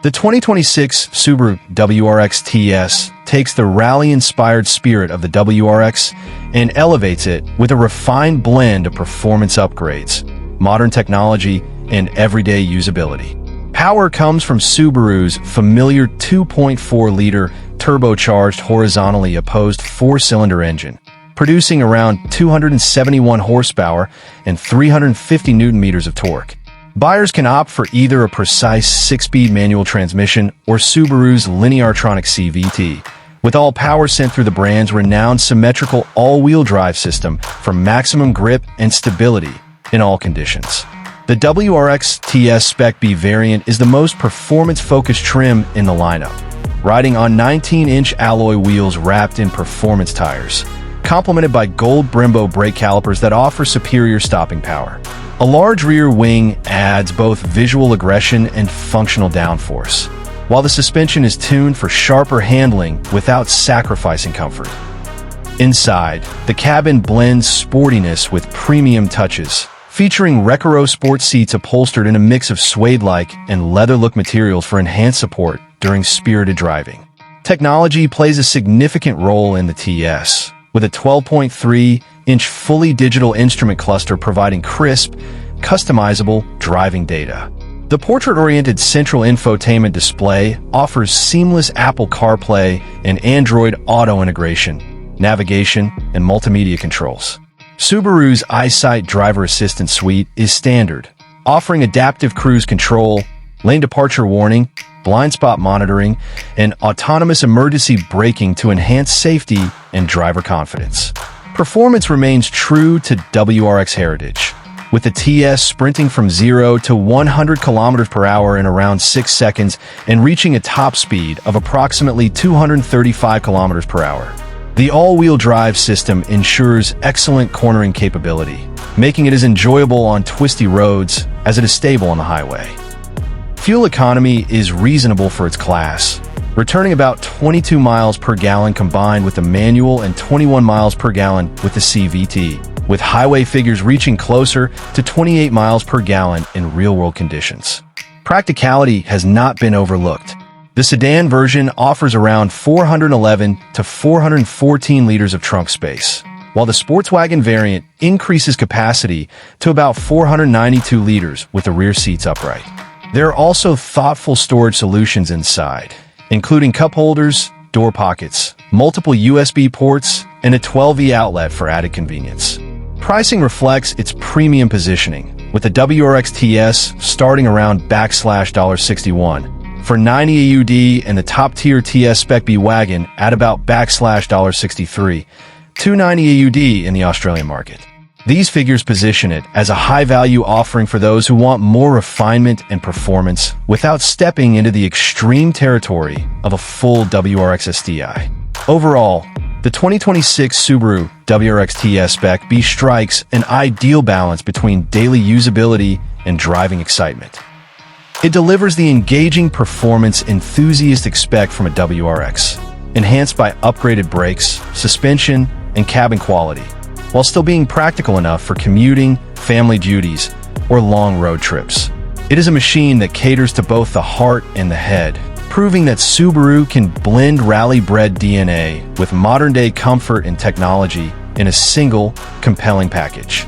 The 2026 Subaru WRX TS takes the rally-inspired spirit of the WRX and elevates it with a refined blend of performance upgrades, modern technology, and everyday usability. Power comes from Subaru's familiar 2.4-liter turbocharged horizontally opposed four-cylinder engine, producing around 271 horsepower and 350 newton-meters of torque. Buyers can opt for either a precise 6-speed manual transmission or Subaru's Lineartronic CVT, with all power sent through the brand's renowned symmetrical all-wheel drive system for maximum grip and stability in all conditions. The WRX TS Spec B variant is the most performance-focused trim in the lineup, riding on 19-inch alloy wheels wrapped in performance tires, complemented by gold Brembo brake calipers that offer superior stopping power. A large rear wing adds both visual aggression and functional downforce, while the suspension is tuned for sharper handling without sacrificing comfort. Inside, the cabin blends sportiness with premium touches, featuring Recaro sport seats upholstered in a mix of suede-like and leather-look materials for enhanced support during spirited driving. Technology plays a significant role in the TS, with a 12.3-inch fully digital instrument cluster providing crisp, customizable driving data. The portrait-oriented central infotainment display offers seamless Apple CarPlay and Android Auto integration, navigation, and multimedia controls. Subaru's EyeSight driver assistance suite is standard, offering adaptive cruise control, lane departure warning, blind spot monitoring, and autonomous emergency braking to enhance safety and driver confidence. Performance remains true to WRX heritage, with the TS sprinting from 0 to 100 km per hour in around 6 seconds and reaching a top speed of approximately 235 km per hour. The all-wheel drive system ensures excellent cornering capability, making it as enjoyable on twisty roads as it is stable on the highway. Fuel economy is reasonable for its class, returning about 22 miles per gallon combined with the manual and 21 miles per gallon with the CVT, with highway figures reaching closer to 28 miles per gallon in real-world conditions. Practicality has not been overlooked. The sedan version offers around 411 to 414 liters of trunk space, while the Sportswagen variant increases capacity to about 492 liters with the rear seats upright. There are also thoughtful storage solutions inside, including cup holders, door pockets, multiple USB ports, and a 12V outlet for added convenience. Pricing reflects its premium positioning, with the WRX TS starting around $61 for 90 AWD and the top-tier TS Spec B wagon at about $63, 290 AWD in the Australian market. These figures position it as a high-value offering for those who want more refinement and performance without stepping into the extreme territory of a full WRX STI. Overall, the 2026 Subaru WRX TS Spec B strikes an ideal balance between daily usability and driving excitement. It delivers the engaging performance enthusiasts expect from a WRX, enhanced by upgraded brakes, suspension, and cabin quality, while still being practical enough for commuting, family duties, or long road trips. It is a machine that caters to both the heart and the head, proving that Subaru can blend rally-bred DNA with modern-day comfort and technology in a single, compelling package.